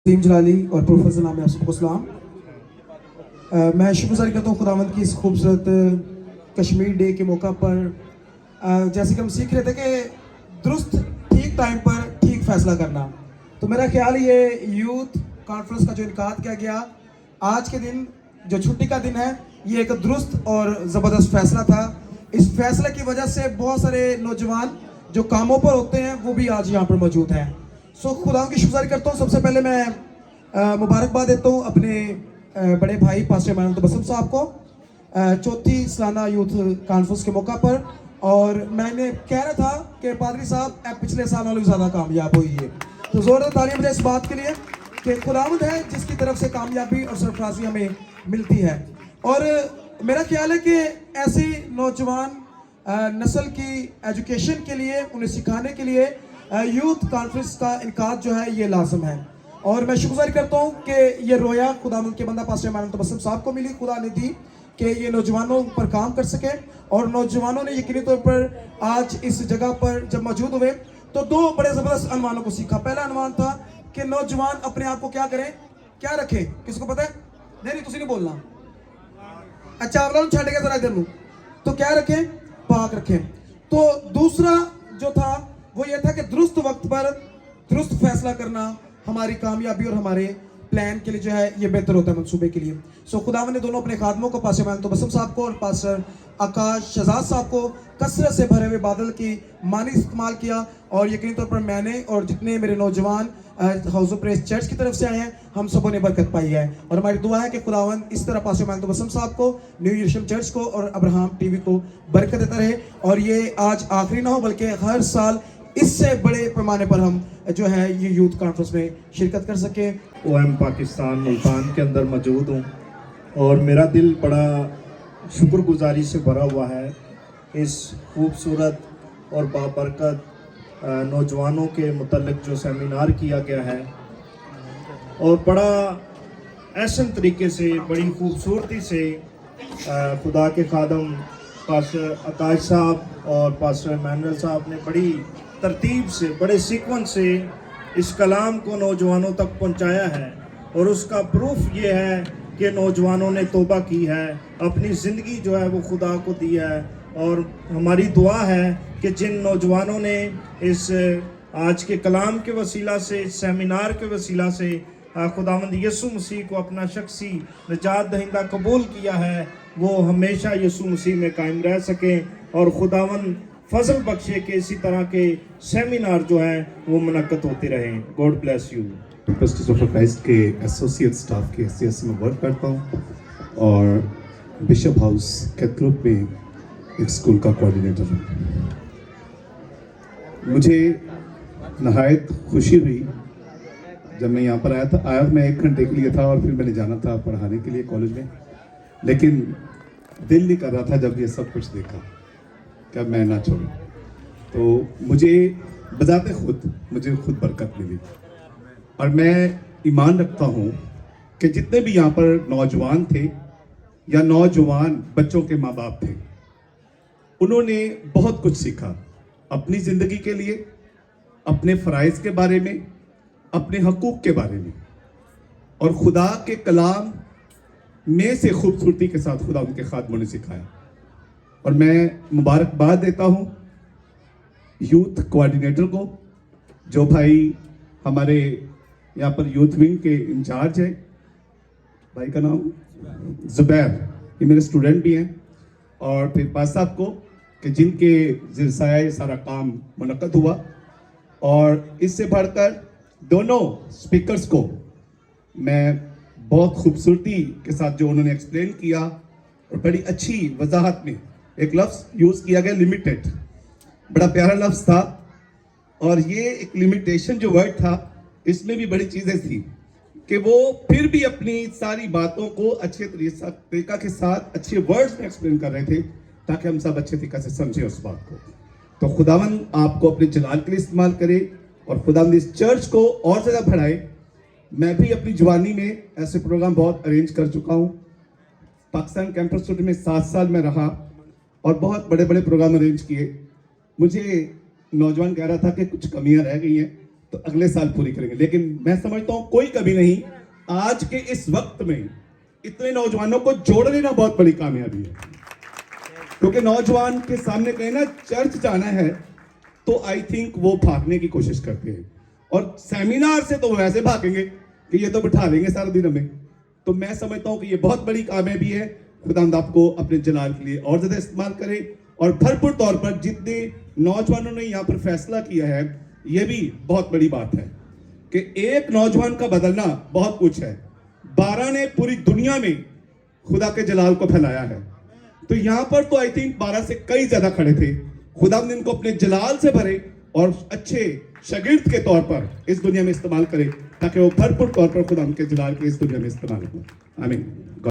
तस्लीम जलाली और प्रोफेसर नाम है आप सबको सलाम। मैं शुक्रगुजारी करता हूँ खुदावंद की इस खूबसूरत कश्मीर डे के मौका पर। जैसे कि हम सीख रहे थे कि दुरुस्त ठीक टाइम पर ठीक फैसला करना, तो मेरा ख्याल ये यूथ कॉन्फ्रेंस का जो इनकाद किया गया आज के दिन जो छुट्टी का दिन है, ये एक दुरुस्त और ज़बरदस्त फैसला था। इस फैसले की वजह से बहुत सारे नौजवान जो कामों पर होते हैं वो भी आज यहाँ पर मौजूद हैं। सो खुदा की शुक्रगुजारी करता हूँ। सबसे पहले मैं मुबारकबाद देता हूँ अपने बड़े भाई पास्टर इमानुल तबस्सुम साहब को चौथी सालाना यूथ कॉन्फ्रेंस के मौका पर। और मैंने कह रहा था कि पादरी साहब पिछले साल वालों ज़्यादा कामयाब हुई है, तो ज़ोरदार तालियां बजाएं इस बात के लिए कि खुदावंद है जिसकी तरफ से कामयाबी और सरफराजी हमें मिलती है। और मेरा ख्याल है कि ऐसी नौजवान नस्ल की एजुकेशन के लिए, उन्हें सिखाने के लिए यूथ कॉन्फ्रेंस का इनकाद जो है ये लाजम है। और मैं शुक्रगुजारी करता हूँ कि ये रोया खुदावंद के बंदा पास्टर इमानुल तबस्सुम साहब को मिली, खुदा ने दी कि ये नौजवानों पर काम कर सके। और नौजवानों ने यकीनी तौर पर आज इस जगह पर जब मौजूद हुए तो दो बड़े ज़बरदस्त अनुमानों को सीखा। पहला अनुमान था कि नौजवान अपने आप को क्या करें, क्या रखें, किसको पता है? नहीं तुसी नहीं बोलना। अच्छा आप छड़ के जरा इधर, तो क्या रखें? पाक रखें। तो दूसरा जो था वो ये था कि दुरुस्त वक्त पर दुरुस्त फैसला करना हमारी कामयाबी और हमारे प्लान के लिए जो है ये बेहतर होता है मंसूबे के लिए। सो खुदावन ने दोनों अपने खादमों को, पास्टर इमानुल तबस्सुम साहब को और पास्टर आकाश शहजाद साहब को कसरत से भरे हुए बादल की मानी इस्तेमाल किया। और यकीनी तौर पर मैंने और जितने मेरे नौजवान हाउस ऑफ प्रेस चर्च की तरफ से आए हैं, हम सबों ने बरकत पाई है। और हमारी दुआ है कि खुदावन इस तरह पास्टर इमानुल तबस्सुम साहब को, न्यू यरूशलेम चर्च को और अब्राहम टीवी को बरकत देता रहे। और ये आज आखिरी ना हो बल्कि हर साल इससे बड़े पैमाने पर हम जो है ये यूथ कॉन्फ्रेंस में शिरकत कर सके। OM पाकिस्तान मुल्तान के अंदर मौजूद हूँ और मेरा दिल बड़ा शुक्रगुजारी से भरा हुआ है इस खूबसूरत और बाबरकत नौजवानों के मुतल्लिक जो सेमिनार किया गया है। और बड़ा ऐसन तरीके से, बड़ी खूबसूरती से खुदा के खादम पास्टर आकाश साहब और पास्टर इमानुल साहब ने बड़ी तरतीब से, बड़े सीक्वेंस से इस कलाम को नौजवानों तक पहुंचाया है। और उसका प्रूफ ये है कि नौजवानों ने तौबा की है, अपनी ज़िंदगी जो है वो खुदा को दी है। और हमारी दुआ है कि जिन नौजवानों ने इस आज के कलाम के वसीला से, इस सेमिनार के वसीला से खुदावंद यीशु मसीह को अपना शख्सी निजात दहिंदा कबूल किया है, वो हमेशा यीशु मसीह में कायम रह सकें। और खुदावंद फजल बख्शे के इसी तरह के सेमिनार जो हैं वो मुनक्कद होते रहें। God bless you. Prestige of Christ के एसोसिएट स्टाफ के हैसियत से मैं वर्क करता हूँ और बिशप हाउस कैथलिक में एक स्कूल का कोऑर्डिनेटर हूँ। मुझे नहायत खुशी हुई जब मैं यहाँ पर आया मैं 1 घंटे के लिए था और फिर मैंने जाना था पढ़ाने के लिए कॉलेज में, लेकिन दिल नहीं कर रहा था जब ये सब कुछ देखा कि अब मैं ना छोड़ूं। तो मुझे बजाते मुझे खुद बरकत मिली। और मैं ईमान रखता हूँ कि जितने भी यहाँ पर नौजवान थे या नौजवान बच्चों के माँ बाप थे, उन्होंने बहुत कुछ सीखा अपनी ज़िंदगी के लिए, अपने फ़राइज़ के बारे में, अपने हकूक़ के बारे में। और खुदा के कलाम में से खूबसूरती के साथ खुदा उनके खादमों ने सिखाया। और मैं मुबारकबाद देता हूँ यूथ कोऑर्डिनेटर को, जो भाई हमारे यहाँ पर यूथ विंग के इंचार्ज है, भाई का नाम ज़ुबैर, ये मेरे स्टूडेंट भी हैं। और फिर पास साहब को कि जिनके ज़िरसाया ये सारा काम मुनक्कद हुआ। और इससे बढ़कर दोनों स्पीकर्स को मैं बहुत खूबसूरती के साथ जो उन्होंने एक्सप्लेन किया और बड़ी अच्छी वजाहत में एक लफ्ज़ यूज़ किया गया, लिमिटेड, बड़ा प्यारा लफ्ज़ था। और ये एक लिमिटेशन जो वर्ड था, इसमें भी बड़ी चीज़ें थी कि वो फिर भी अपनी सारी बातों को अच्छे तरीका के साथ अच्छे वर्ड्स में एक्सप्लेन कर रहे थे ताकि हम सब अच्छे तरीके से समझें उस बात को। तो खुदावन आपको अपने जलाल के लिए इस्तेमाल करे और खुदावन इस चर्च को और ज़्यादा बढ़ाए। मैं भी अपनी जवानी में ऐसे प्रोग्राम बहुत अरेंज कर चुका हूँ। पाकिस्तान कैंपस स्टूडियो में 7 साल में रहा और बहुत बड़े बड़े प्रोग्राम अरेंज किए। मुझे नौजवान कह रहा था कि कुछ कमियां रह गई हैं, तो अगले साल पूरी करेंगे। लेकिन मैं समझता हूं कोई कभी नहीं, आज के इस वक्त में इतने नौजवानों को जोड़ लेना बहुत बड़ी कामयाबी है। क्योंकि नौजवान के सामने कहीं ना चर्च जाना है तो आई थिंक वो भागने की कोशिश करते हैं, और सेमिनार से तो वैसे भागेंगे कि ये तो बिठा लेंगे सारा दिन हमें। तो मैं समझता हूं कि ये बहुत बड़ी कामयाबी है। खुदावंद आपको अपने जलाल के लिए और ज्यादा इस्तेमाल करे, और भरपूर तौर पर जितने नौजवानों ने यहाँ पर फैसला किया है, ये भी बहुत बड़ी बात है कि एक नौजवान का बदलना बहुत कुछ है। 12 ने पूरी दुनिया में खुदा के जलाल को फैलाया है, तो यहाँ पर तो आई थिंक 12 से कई ज्यादा खड़े थे। खुदावंद इनको अपने जलाल से भरे और अच्छे शागिर्द के तौर पर इस दुनिया में इस्तेमाल करे, ताकि वो भरपूर तौर पर खुदावंद के जलाल के इस दुनिया में इस्तेमाल हो। आमीन।